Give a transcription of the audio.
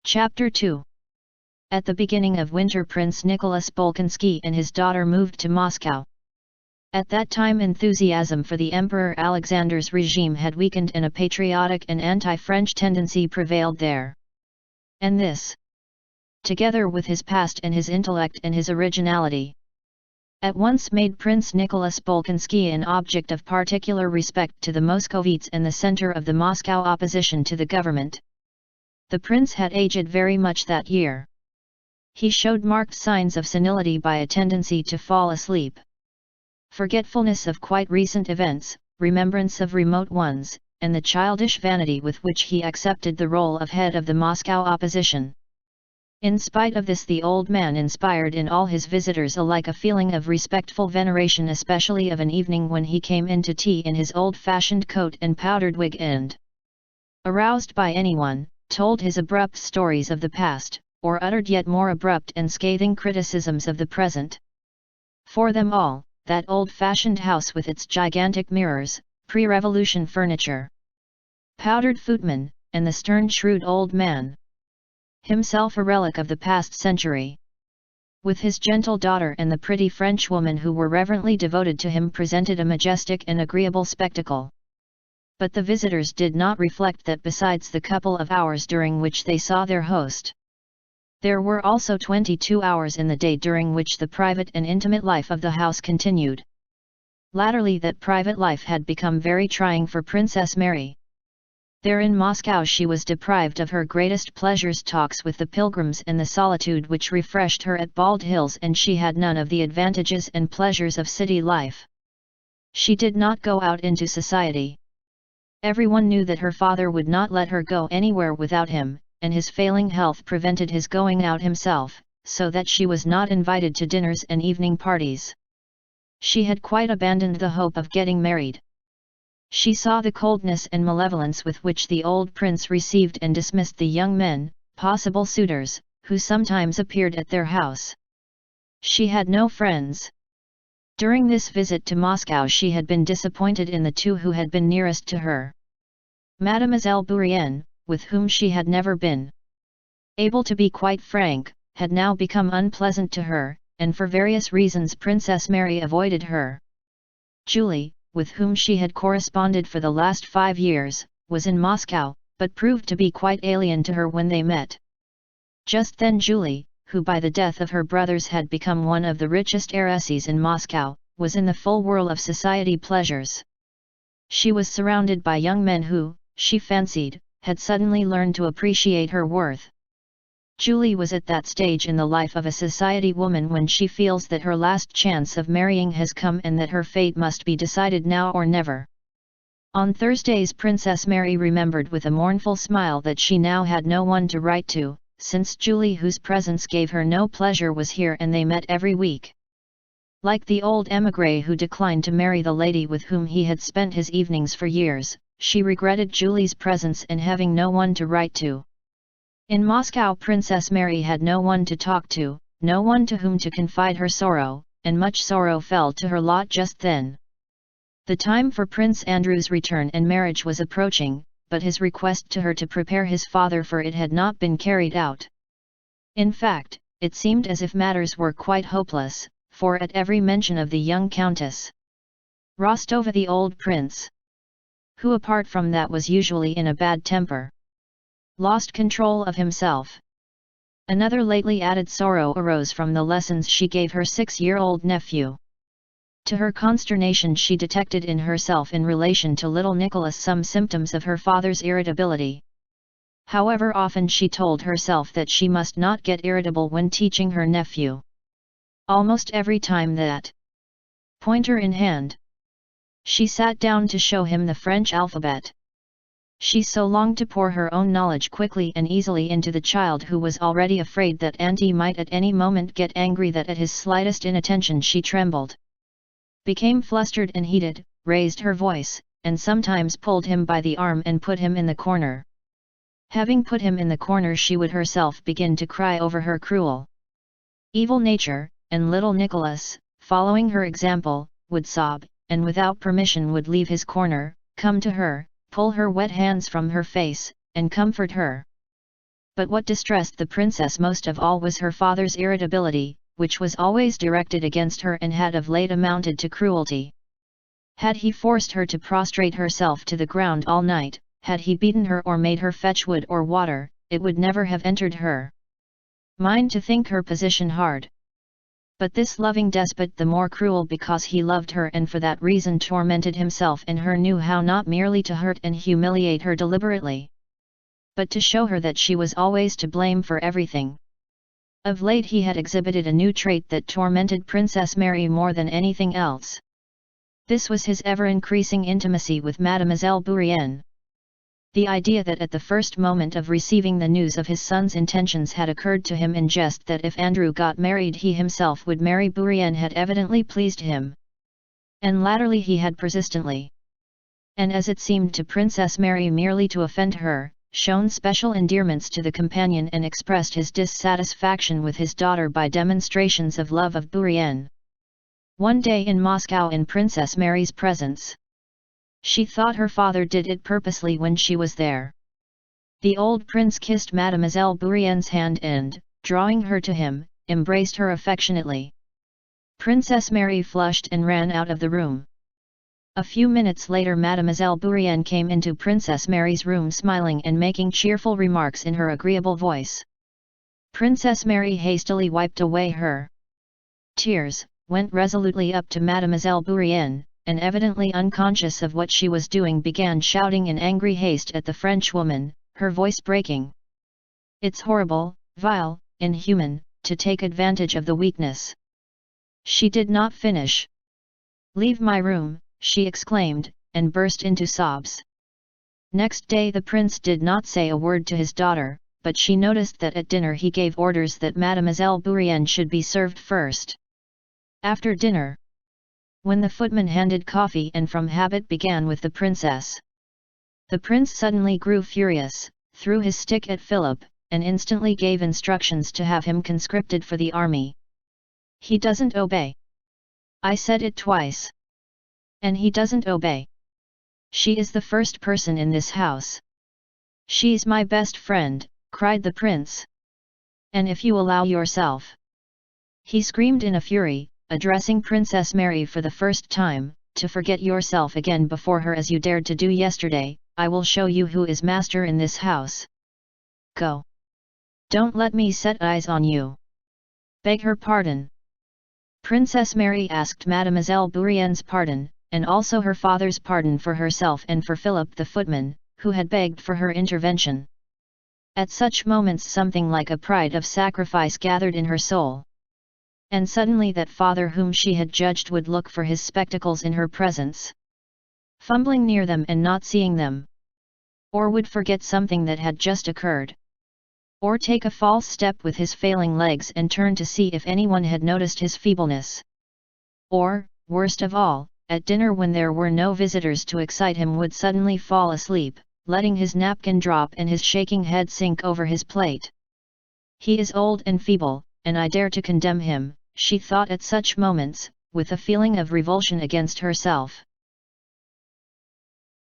Chapter 2. At the beginning of winter, Prince Nicholas Bolkonski and his daughter moved to Moscow. At that time enthusiasm for the Emperor Alexander's regime had weakened and a patriotic and anti-French tendency prevailed there. And this, together with his past and his intellect and his originality, at once made Prince Nicholas Bolkonski an object of particular respect to the Moscovites and the center of the Moscow opposition to the government. The prince had aged very much that year. He showed marked signs of senility by a tendency to fall asleep, forgetfulness of quite recent events, remembrance of remote ones, and the childish vanity with which he accepted the role of head of the Moscow opposition. In spite of this, the old man inspired in all his visitors alike a feeling of respectful veneration, especially of an evening when he came in to tea in his old-fashioned coat and powdered wig and, aroused by anyone, told his abrupt stories of the past, or uttered yet more abrupt and scathing criticisms of the present. For them all, that old-fashioned house with its gigantic mirrors, pre-revolution furniture, powdered footmen, and the stern shrewd old man, himself a relic of the past century, with his gentle daughter and the pretty Frenchwoman who were reverently devoted to him, presented a majestic and agreeable spectacle. But the visitors did not reflect that besides the couple of hours during which they saw their host, there were also 22 hours in the day during which the private and intimate life of the house continued. Latterly that private life had become very trying for Princess Mary. There in Moscow she was deprived of her greatest pleasures, talks with the pilgrims and the solitude which refreshed her at Bald Hills, and she had none of the advantages and pleasures of city life. She did not go out into society. Everyone knew that her father would not let her go anywhere without him, and his failing health prevented his going out himself, so that she was not invited to dinners and evening parties. She had quite abandoned the hope of getting married. She saw the coldness and malevolence with which the old prince received and dismissed the young men, possible suitors, who sometimes appeared at their house. She had no friends. During this visit to Moscow she had been disappointed in the two who had been nearest to her. Mademoiselle Bourienne, with whom she had never been able to be quite frank, had now become unpleasant to her, and for various reasons Princess Mary avoided her. Julie, with whom she had corresponded for the last 5 years, was in Moscow, but proved to be quite alien to her when they met. Just then Julie, who by the death of her brothers had become one of the richest heiresses in Moscow, was in the full whirl of society pleasures. She was surrounded by young men who, she fancied, had suddenly learned to appreciate her worth. Julie was at that stage in the life of a society woman when she feels that her last chance of marrying has come and that her fate must be decided now or never. On Thursdays Princess Mary remembered with a mournful smile that she now had no one to write to, since Julie, whose presence gave her no pleasure, was here and they met every week. Like the old émigré who declined to marry the lady with whom he had spent his evenings for years, she regretted Julie's presence and having no one to write to. In Moscow Princess Mary had no one to talk to, no one to whom to confide her sorrow, and much sorrow fell to her lot just then. The time for Prince Andrew's return and marriage was approaching, but his request to her to prepare his father for it had not been carried out. In fact, it seemed as if matters were quite hopeless, for at every mention of the young Countess Rostova, the old prince, who apart from that was usually in a bad temper, lost control of himself. Another lately added sorrow arose from the lessons she gave her 6-year-old nephew. To her consternation she detected in herself in relation to little Nicholas some symptoms of her father's irritability. However often she told herself that she must not get irritable when teaching her nephew. Almost every time that, pointer in hand, she sat down to show him the French alphabet, she so longed to pour her own knowledge quickly and easily into the child who was already afraid that Auntie might at any moment get angry that at his slightest inattention she trembled, became flustered and heated, raised her voice, and sometimes pulled him by the arm and put him in the corner. Having put him in the corner she would herself begin to cry over her cruel, evil nature, and little Nicholas, following her example, would sob, and without permission would leave his corner, come to her, pull her wet hands from her face, and comfort her. But what distressed the princess most of all was her father's irritability, which was always directed against her and had of late amounted to cruelty. Had he forced her to prostrate herself to the ground all night, had he beaten her or made her fetch wood or water, it would never have entered her mind to think her position hard. But this loving despot the more cruel because he loved her and for that reason tormented himself and her knew how not merely to hurt and humiliate her deliberately, but to show her that she was always to blame for everything. Of late he had exhibited a new trait that tormented Princess Mary more than anything else. This was his ever-increasing intimacy with Mademoiselle Bourienne. The idea that at the first moment of receiving the news of his son's intentions had occurred to him in jest that if Andrew got married he himself would marry Bourienne had evidently pleased him. And latterly he had persistently, and as it seemed to Princess Mary merely to offend her, shown special endearments to the companion and expressed his dissatisfaction with his daughter by demonstrations of love of Bourienne. One day in Moscow in Princess Mary's presence, she thought her father did it purposely when she was there. The old prince kissed Mademoiselle Bourienne's hand and, drawing her to him, embraced her affectionately. Princess Mary flushed and ran out of the room. A few minutes later Mademoiselle Bourienne came into Princess Mary's room smiling and making cheerful remarks in her agreeable voice. Princess Mary hastily wiped away her tears, went resolutely up to Mademoiselle Bourienne, and evidently unconscious of what she was doing began shouting in angry haste at the Frenchwoman, her voice breaking. "It's horrible, vile, inhuman, to take advantage of the weakness." She did not finish. "Leave my room," she exclaimed, and burst into sobs. Next day the prince did not say a word to his daughter, but she noticed that at dinner he gave orders that Mademoiselle Bourienne should be served first. After dinner, when the footman handed coffee and from habit began with the princess, the prince suddenly grew furious, threw his stick at Philip, and instantly gave instructions to have him conscripted for the army. "He doesn't obey. I said it twice. And he doesn't obey. She is the first person in this house. She's my best friend," cried the prince. "And if you allow yourself," he screamed in a fury, addressing Princess Mary for the first time, "to forget yourself again before her as you dared to do yesterday, I will show you who is master in this house. Go. Don't let me set eyes on you." "Beg her pardon." Princess Mary asked Mademoiselle Bourienne's pardon, and also her father's pardon for herself and for Philip the footman, who had begged for her intervention. At such moments something like a pride of sacrifice gathered in her soul. And suddenly that father whom she had judged would look for his spectacles in her presence, fumbling near them and not seeing them, or would forget something that had just occurred, or take a false step with his failing legs and turn to see if anyone had noticed his feebleness, or, worst of all, at dinner when there were no visitors to excite him would suddenly fall asleep, letting his napkin drop and his shaking head sink over his plate. "He is old and feeble, and I dare to condemn him," she thought at such moments, with a feeling of revulsion against herself.